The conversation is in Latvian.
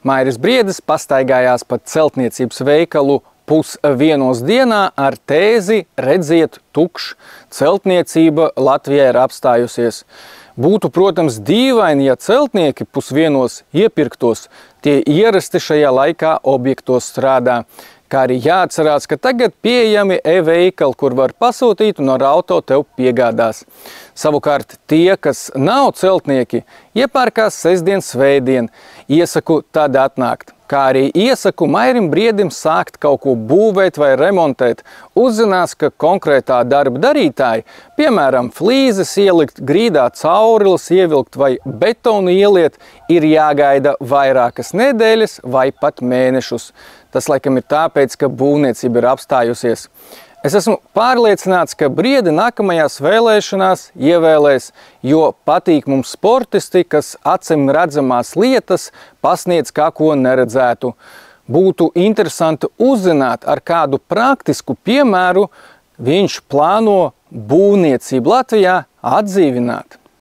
Mairis Briedis pastaigājās pa celtniecības veikalu 12:30 dienā ar tēzi "Redziet, tukšs, celtniecība Latvijā ir apstājusies". Būtu, protams, dīvaini, ja celtnieki 12:00 iepirktos, tie ierasti šajā laikā objektos strādā. Kā arī jāatcerās, ka tagad pieejami e-veikali, kur var pasūtīt un ar auto tev piegādās. Savukārt tie, kas nav celtnieki, iepērkās sestdien, svētdien. Iesaku tad atnākt. Kā arī iesaku Mairim Briedim sākt kaut ko būvēt vai remontēt. Uzzinās, ka konkrētā darba darītāji, piemēram, flīzes ielikt, grīdā caurules ievilkt vai betonu ieliet, ir jāgaida vairākas nedēļas vai pat mēnešus. Tas laikam ir tāpēc, ka būvniecība ir apstājusies. Es esmu pārliecināts, ka Briedi nākamajās vēlēšanās ievēlēs, jo patīk mums sportisti, kas acīm redzamās lietas pasniedz kā ko neredzētu. Būtu interesanti uzzināt, ar kādu praktisku piemēru viņš plāno būvniecību Latvijā atdzīvināt.